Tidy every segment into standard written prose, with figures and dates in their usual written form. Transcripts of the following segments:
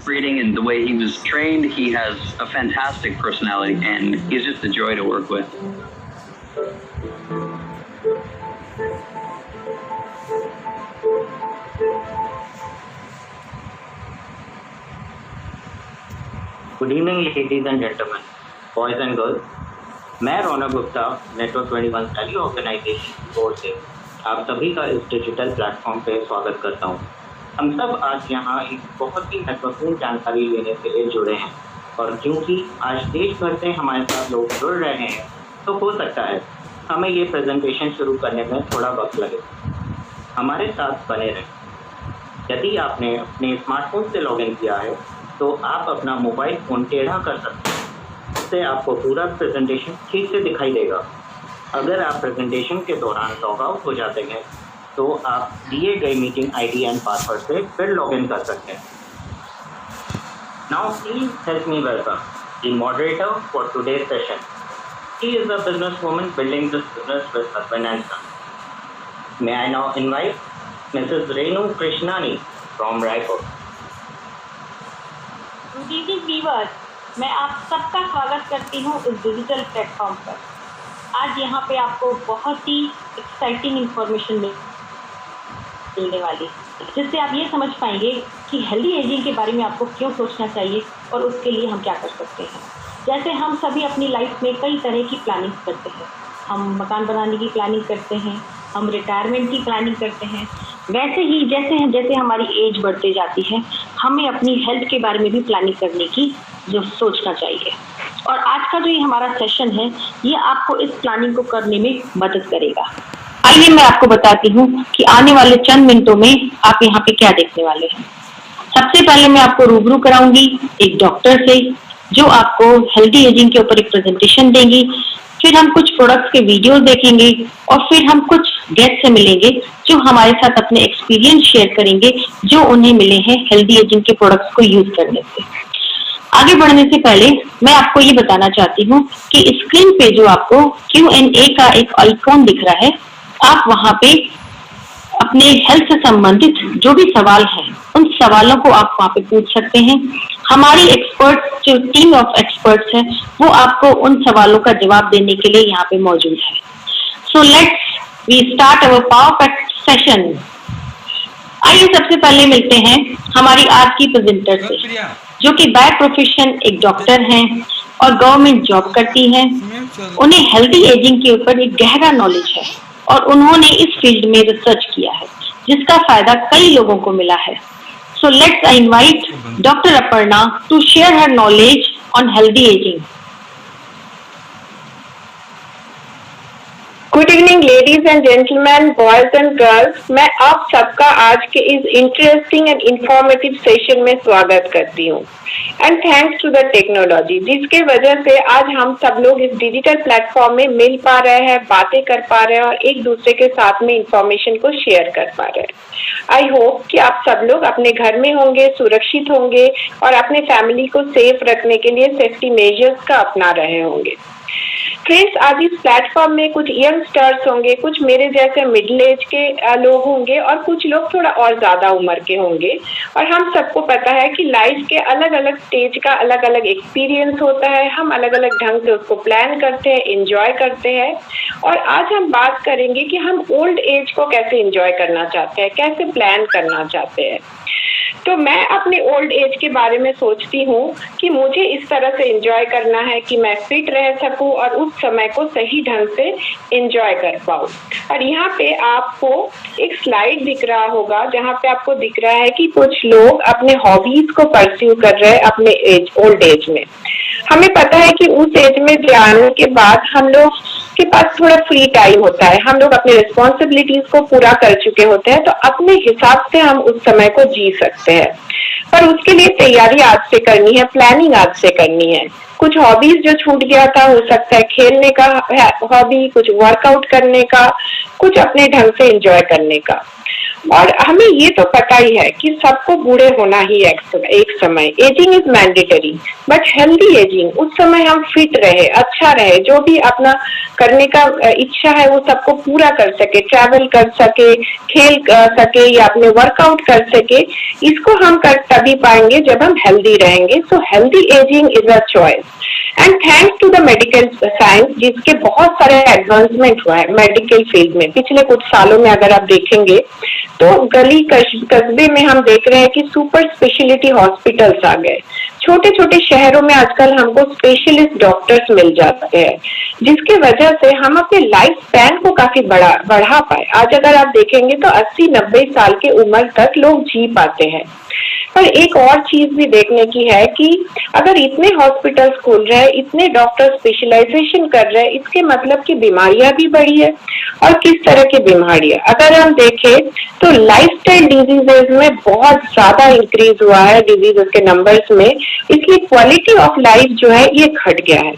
breeding and the way he was trained. He has a fantastic personality and he's just a joy to work with. Good evening ladies and gentleman, boys and girls. मैं Raunak Gupta network 21 study organisation board से आप सभी का इस digital platform पे स्वागत करता हूँ। हम सब आज यहाँ एक बहुत ही महत्वपूर्ण जानकारी लेने के लिए जुड़े हैं और क्योंकि आज देश भर से हमारे साथ लोग जुड़ रहे हैं तो हो सकता है हमें ये प्रेजेंटेशन शुरू करने में थोड़ा वक्त लगे। हमारे साथ बने रहें। यदि आपने अपने स्मार्टफोन से लॉगिन किया है तो आप अपना मोबाइल फ़ोन टेढ़ा कर सकते हैं, इससे आपको पूरा प्रेजेंटेशन ठीक से दिखाई देगा। अगर आप प्रेजेंटेशन के दौरान लॉग आउट हो जाते हैं तो आप दिए गए मीटिंग आईडी एंड पासवर्ड से फिर लॉगिन कर सकते हैं। Now please help me welcome the moderator for today's session. She is a business woman building this business with husband and son. May I now invite Mrs Renu Krishnani from Raipur. Good evening viewers, मैं आप सबका स्वागत करती हूँ इस digital platform पर। आज यहाँ पे आपको बहुत ही एक्साइटिंग इन्फॉर्मेशन मिलने वाली है जिससे आप ये समझ पाएंगे कि हेल्दी एजिंग के बारे में आपको क्यों सोचना चाहिए और उसके लिए हम क्या कर सकते हैं। जैसे हम सभी अपनी लाइफ में कई तरह की प्लानिंग करते हैं। हम मकान बनाने की प्लानिंग करते हैं, हम रिटायरमेंट की प्लानिंग करते हैं। वैसे ही जैसे हमारी एज बढ़ते जाती है हमें अपनी हेल्थ के बारे में भी प्लानिंग करने की जो सोचना चाहिए। और आज का जो ये हमारा सेशन है ये आपको इस प्लानिंग को करने में मदद करेगा। आइए मैं आपको बताती हूँ कि आने वाले चंद मिनटों में आप यहाँ पे क्या देखने वाले हैं। सबसे पहले मैं आपको रूबरू कराऊंगी एक डॉक्टर से जो आपको हेल्दी एजिंग के ऊपर एक प्रेजेंटेशन देंगी। फिर हम कुछ प्रोडक्ट्स के वीडियोस देखेंगे और फिर हम कुछ गेस्ट से मिलेंगे जो हमारे साथ अपने एक्सपीरियंस शेयर करेंगे जो उन्हें मिले हैं हेल्दी एजिंग के प्रोडक्ट्स को यूज करने से। आगे बढ़ने से पहले मैं आपको ये बताना चाहती हूँ कि स्क्रीन पे जो आपको Q&A का एक आइकॉन दिख रहा है, आप वहाँ पे अपने हेल्थ से संबंधित जो भी सवाल हैं उन सवालों को आप वहाँ पे पूछ सकते हैं। हमारी एक्सपर्ट्स जो टीम ऑफ एक्सपर्ट्स है वो आपको उन सवालों का जवाब देने के लिए यहाँ पे मौजूद है। So let's we start our perfect session. आइए सबसे पहले मिलते हैं हमारी आज की प्रेजेंटर से जो कि बाय प्रोफेशन एक डॉक्टर हैं और गवर्नमेंट जॉब करती हैं। उन्हें हेल्दी एजिंग के ऊपर एक गहरा नॉलेज है और उन्होंने इस फील्ड में रिसर्च किया है जिसका फायदा कई लोगों को मिला है। So let's invite Dr. Aparna to share her knowledge on healthy aging. Good evening ladies and gentleman, boys and girls. मैं आप सबका आज के इस इंटरेस्टिंग एंड इंफॉर्मेटिव सेशन में स्वागत करती हूँ and thanks to the technology जिसके वजह से आज हम सब लोग इस डिजिटल प्लेटफॉर्म में मिल पा रहे हैं, बातें कर पा रहे हैं और एक दूसरे के साथ में इंफॉर्मेशन को शेयर कर पा रहे हैं। आई होप कि आप सब लोग अपने घर में होंगे, सुरक्षित होंगे और अपने फैमिली को सेफ रखने के लिए सेफ्टी मेजर्स का अपना रहे होंगे। फ्रेंड्स, आज इस प्लेटफॉर्म में कुछ यंगस्टर्स होंगे, कुछ मेरे जैसे मिडिल एज के लोग होंगे और कुछ लोग थोड़ा और ज्यादा उम्र के होंगे। और हम सबको पता है कि लाइफ के अलग अलग स्टेज का अलग अलग एक्सपीरियंस होता है। हम अलग अलग ढंग से उसको प्लान करते हैं, एंजॉय करते हैं। और आज हम बात करेंगे कि हम ओल्ड एज को कैसे एंजॉय करना चाहते हैं, कैसे प्लान करना चाहते हैं। तो मैं अपने ओल्ड एज के बारे में सोचती हूँ कि मुझे इस तरह से एंजॉय करना है कि मैं फिट रह सकूँ और उस समय को सही ढंग से एंजॉय कर पाऊँ। और यहाँ पे आपको एक स्लाइड दिख रहा होगा जहाँ पे आपको दिख रहा है कि कुछ लोग अपने हॉबीज को परस्यू कर रहे हैं अपने ओल्ड एज में। हमें पता है कि उस एज में जाने के बाद हम लोग के पास थोड़ा फ्री टाइम होता है, हम लोग अपनी रिस्पॉन्सिबिलिटीज को पूरा कर चुके होते हैं, तो अपने हिसाब से हम उस समय को जी सकते हैं। पर उसके लिए तैयारी आज से करनी है, प्लानिंग आज से करनी है। कुछ हॉबीज जो छूट गया था, हो सकता है खेलने का हॉबी, कुछ वर्कआउट करने का, कुछ अपने ढंग से एंजॉय करने का। और हमें ये तो पता ही है कि सबको बूढ़े होना ही एक समय, ageing is mandatory, but healthy ageing, उस समय हम फिट रहे, अच्छा रहे, जो भी अपना करने का इच्छा है वो सबको पूरा कर सके, ट्रैवल कर सके, खेल सके या अपने वर्कआउट कर सके, इसको हम कर तभी पाएंगे जब हम हेल्दी रहेंगे। So healthy ageing is a choice and thanks to the medical science, जिसके बहुत सारे एडवांसमेंट हुआ है मेडिकल फील्ड में पिछले कुछ सालों में। अगर आप देखेंगे तो गली कस्बे में हम देख रहे हैं कि सुपर स्पेशलिटी हॉस्पिटल्स आ गए। छोटे छोटे शहरों में आजकल हमको स्पेशलिस्ट डॉक्टर्स मिल जाते हैं, जिसके वजह से हम अपने लाइफ स्पैन को काफी बढ़ा पाए। आज अगर आप देखेंगे तो 80-90 साल की उम्र तक लोग जी पाते हैं। पर एक और चीज भी देखने की है कि अगर इतने हॉस्पिटल्स खुल रहे हैं, इतने डॉक्टर स्पेशलाइजेशन कर रहे हैं, इसके मतलब की बीमारियां भी बढ़ी है। और किस तरह की बीमारियां, अगर हम देखें तो लाइफस्टाइल डिजीजेज में बहुत ज्यादा इंक्रीज हुआ है डिजीजेस के नंबर्स में, इसलिए क्वालिटी ऑफ लाइफ जो है ये घट गया है।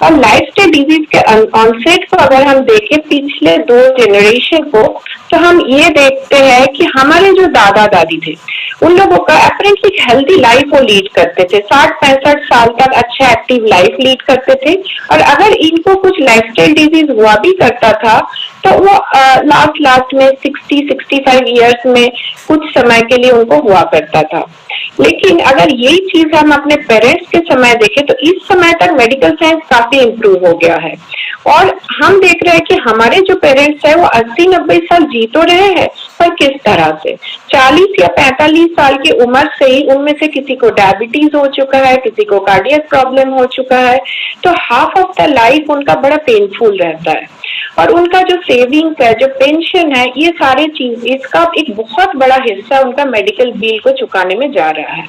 और लाइफस्टाइल डिजीज के ऑनसेट को अगर हम देखें पिछले 2 जनरेशन को, तो हम ये देखते हैं कि हमारे जो दादा दादी थे उन लोगों का अपेरेंटली हेल्दी लाइफ वो लीड करते थे, 60-65 साल तक अच्छा एक्टिव लाइफ लीड करते थे। और अगर इनको कुछ लाइफस्टाइल डिजीज हुआ भी करता था तो वो लास्ट में 60-65 ईयर्स में कुछ समय के लिए उनको हुआ करता था। लेकिन अगर यही चीज हम अपने पेरेंट्स के समय देखें तो इस समय तक मेडिकल साइंस काफी इम्प्रूव हो गया है और हम देख रहे हैं कि हमारे जो पेरेंट्स है वो 80-90 साल जी तो रहे हैं, पर किस तरह से 40 या 45 साल की उम्र से ही उनमें से किसी को डायबिटीज हो चुका है, किसी को कार्डियक प्रॉब्लम हो चुका है। तो हाफ ऑफ द लाइफ उनका बड़ा पेनफुल रहता है और उनका जो सेविंग्स है, जो पेंशन है, ये सारे चीज इसका एक बहुत बड़ा हिस्सा उनका मेडिकल बिल को चुकाने में जा रहा है।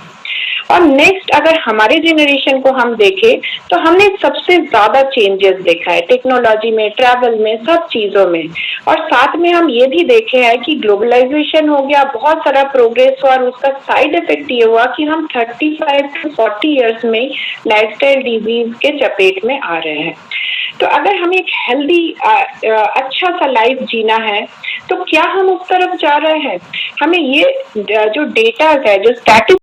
और नेक्स्ट अगर हमारे जनरेशन को हम देखें तो हमने सबसे ज्यादा चेंजेस देखा है टेक्नोलॉजी में, ट्रैवल में, सब चीजों में। और साथ में हम ये भी देखे हैं कि ग्लोबलाइजेशन हो गया, बहुत सारा प्रोग्रेस हुआ और उसका साइड इफेक्ट ये हुआ कि हम 35-40 ईयर्स में लाइफस्टाइल डिजीज के चपेट में आ रहे हैं। तो अगर हमें एक हेल्दी अच्छा सा लाइफ जीना है तो क्या हम उस तरफ जा रहे हैं? हमें ये जो डेटा है, जो स्टैटिस्टिक्स